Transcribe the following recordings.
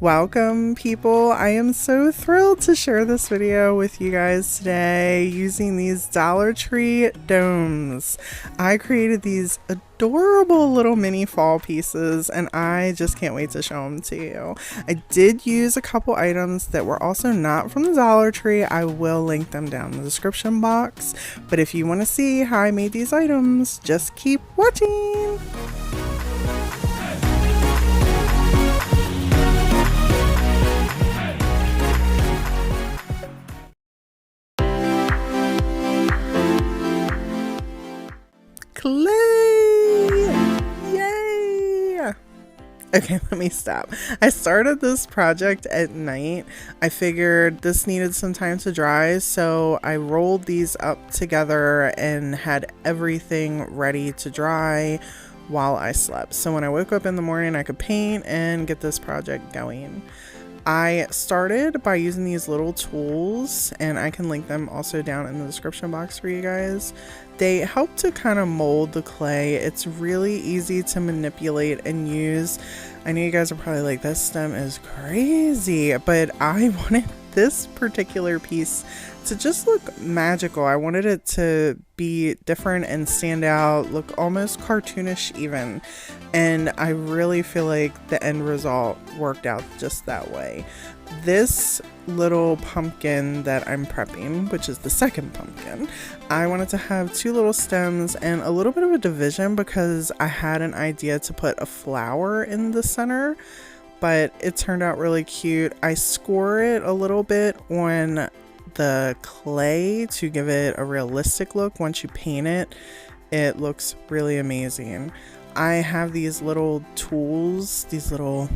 Welcome people, I am so thrilled to share this video with you guys today using these Dollar Tree domes. I created these adorable little mini fall pieces and I just can't wait to show them to you. I did use a couple items that were also not from the Dollar Tree. I will link them down in the description box, but if you want to see how I made these items, just keep watching. Clay! Yay! Okay, let me stop. I started this project at night. I figured this needed some time to dry, so I rolled these up together and had everything ready to dry while I slept. So when I woke up in the morning, I could paint and get this project going. I started by using these little tools, and I can link them also down in the description box for you guys. They help to kind of mold the clay. It's really easy to manipulate and use. I know you guys are probably like, this stem is crazy, but I wanted this particular piece to just look magical. I wanted it to be different and stand out, look almost cartoonish even. And I really feel like the end result worked out just that way. This little pumpkin that I'm prepping, which is the second pumpkin, I wanted to have two little stems and a little bit of a division because I had an idea to put a flower in the center, but it turned out really cute. I score it a little bit on the clay to give it a realistic look. Once you paint it, it looks really amazing. I have these little tools, these little,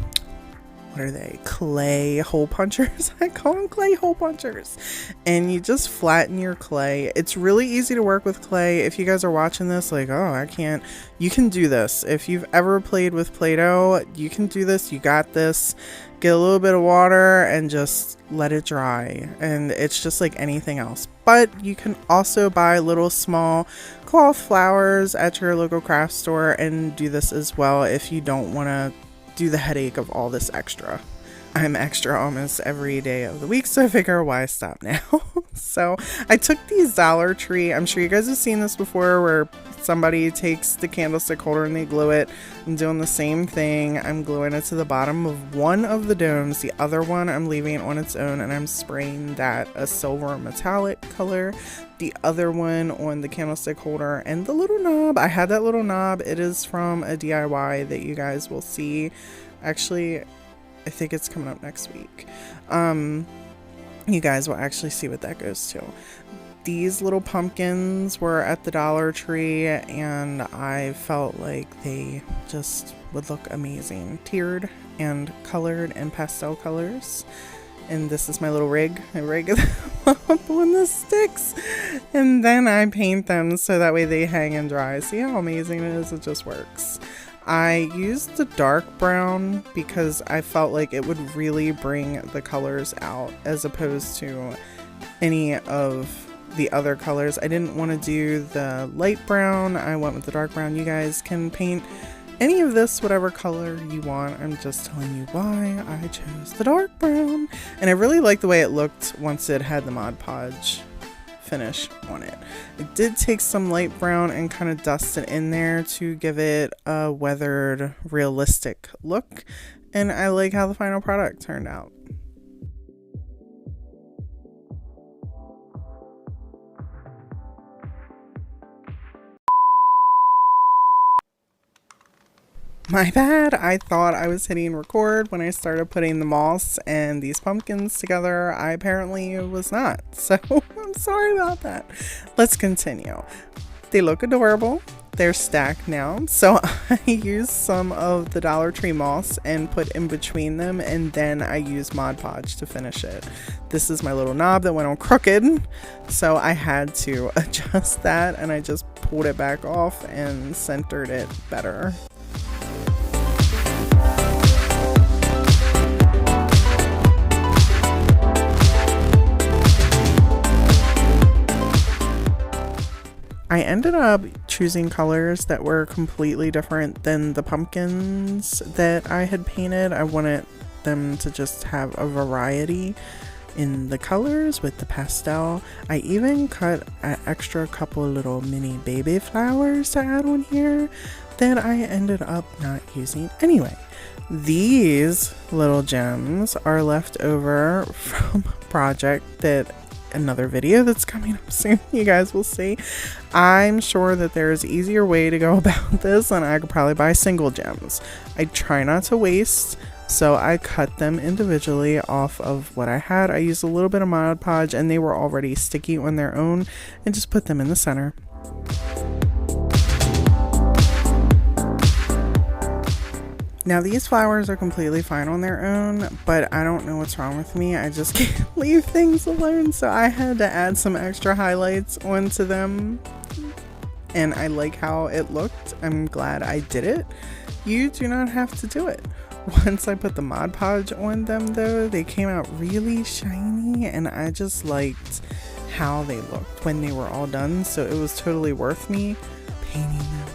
what are they? Clay hole punchers. I call them clay hole punchers. And you just flatten your clay. It's really easy to work with clay. If you guys are watching this like, oh, I can't, you can do this. If you've ever played with Play-Doh, you can do this. You got this. Get a little bit of water and just let it dry. And it's just like anything else. But you can also buy little small cloth flowers at your local craft store and do this as well if you don't want to do the headache of all this extra. I'm extra almost every day of the week, so I figure why stop now. So I took these Dollar Tree, I'm sure you guys have seen this before, where somebody takes the candlestick holder and they glue it. I'm doing the same thing. I'm gluing it to the bottom of one of the domes. The other one I'm leaving it on its own, and I'm spraying that a silver metallic color. The other one on the candlestick holder and the little knob. I had that little knob. It is from a DIY that you guys will see. Actually, I think it's coming up next week. You guys will actually see what that goes to. These little pumpkins were at the Dollar Tree and I felt like they just would look amazing. Tiered and colored in pastel colors. And this is my little rig. I rig them up on the sticks. And then I paint them so that way they hang and dry. See how amazing it is? It just works. I used the dark brown because I felt like it would really bring the colors out as opposed to any of the other colors. I didn't want to do the light brown. I went with the dark brown. You guys can paint any of this whatever color you want. I'm just telling you why I chose the dark brown. And I really liked the way it looked once it had the Mod Podge finish on it. I did take some light brown and kind of dust it in there to give it a weathered, realistic look, and I like how the final product turned out. My bad, I thought I was hitting record when I started putting the moss and these pumpkins together. I apparently was not, so I'm sorry about that. Let's continue. They look adorable. They're stacked now, so I used some of the Dollar Tree moss and put in between them, and then I used Mod Podge to finish it. This is my little knob that went on crooked, so I had to adjust that, and I just pulled it back off and centered it better. I ended up choosing colors that were completely different than the pumpkins that I had painted. I wanted them to just have a variety in the colors with the pastel. I even cut an extra couple little mini baby flowers to add on here that I ended up not using anyway. These little gems are left over from a project that another video that's coming up soon you guys will see. I'm sure that there's an easier way to go about this, and I could probably buy single gems. I try not to waste, so I cut them individually off of what I had. I used a little bit of Mod Podge and they were already sticky on their own, and just put them in the center. Now these flowers are completely fine on their own, but I don't know what's wrong with me. I just can't leave things alone, so I had to add some extra highlights onto them, and I like how it looked. I'm glad I did it. You do not have to do it. Once I put the Mod Podge on them though, they came out really shiny, and I just liked how they looked when they were all done, so it was totally worth me painting them.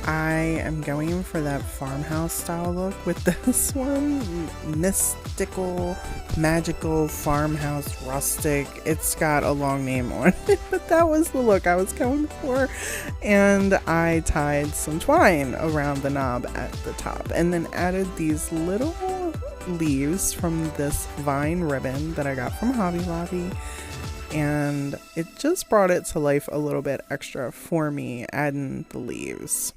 I am going for that farmhouse style look with this one. Mystical, magical, farmhouse, rustic. It's got a long name on it, but that was the look I was going for. And I tied some twine around the knob at the top, and then added these little leaves from this vine ribbon that I got from Hobby Lobby. And it just brought it to life a little bit extra for me, adding the leaves.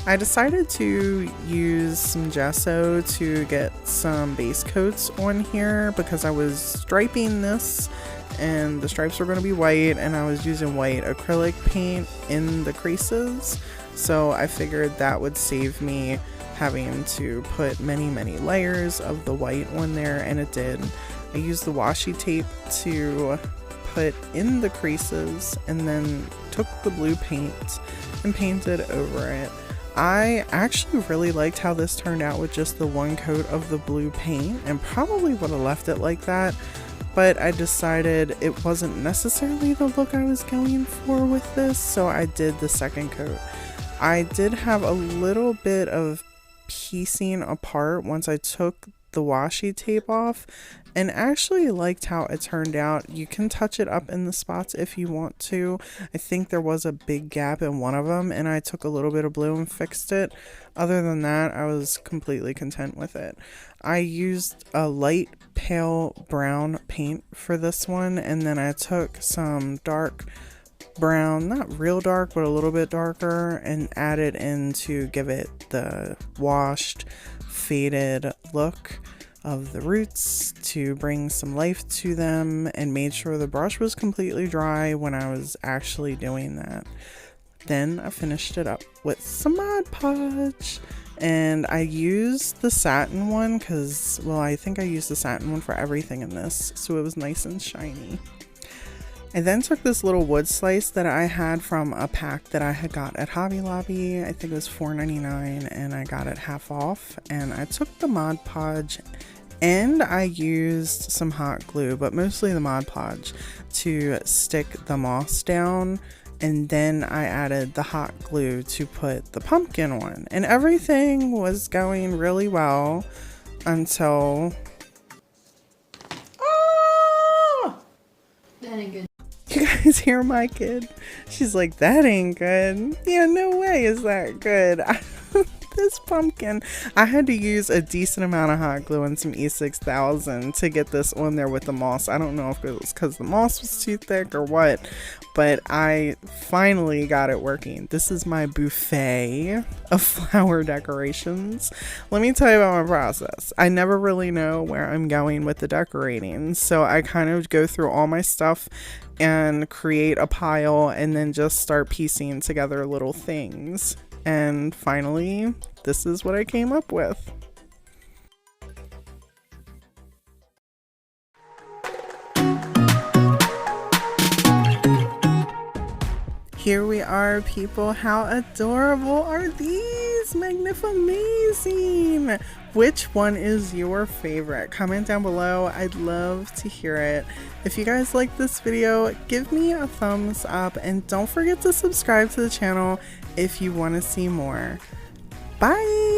I decided to use some gesso to get some base coats on here because I was striping this and the stripes were going to be white, and I was using white acrylic paint in the creases, so I figured that would save me having to put many layers of the white on there, and it did. I used the washi tape to put in the creases and then took the blue paint and painted over it. I actually really liked how this turned out with just the one coat of the blue paint, and probably would have left it like that, but I decided it wasn't necessarily the look I was going for with this, so I did the second coat. I did have a little bit of piecing apart once I took the washi tape off, and actually liked how it turned out. You can touch it up in the spots if you want to. I think there was a big gap in one of them, and I took a little bit of blue and fixed it. Other than that, I was completely content with it. I used a light pale brown paint for this one, and then I took some dark brown, not real dark, but a little bit darker, and added in to give it the washed, faded look of the roots to bring some life to them, and made sure the brush was completely dry when I was actually doing that. Then I finished it up with some Mod Podge, and I used the satin one because, well, I think I used the satin one for everything in this, so it was nice and shiny. I then took this little wood slice that I had from a pack that I had got at Hobby Lobby. I think it was $4.99, and I got it half off. And I took the Mod Podge and I used some hot glue, but mostly the Mod Podge, to stick the moss down. And then I added the hot glue to put the pumpkin on. And everything was going really well until... Oh! That ain't good. You guys hear my kid? She's like, that ain't good. Yeah, no way is that good. This pumpkin, I had to use a decent amount of hot glue and some E6000 to get this on there with the moss. I don't know if it was because the moss was too thick or what, but I finally got it working. This is my buffet of flower decorations. Let me tell you about my process. I never really know where I'm going with the decorating, so I kind of go through all my stuff and create a pile and then just start piecing together little things. And finally, this is what I came up with. Here we are, people. How adorable are these? is Magnifamazing. Which one is your favorite? Comment down below. I'd love to hear it. If you guys like this video, give me a thumbs up and don't forget to subscribe to the channel if you want to see more. Bye!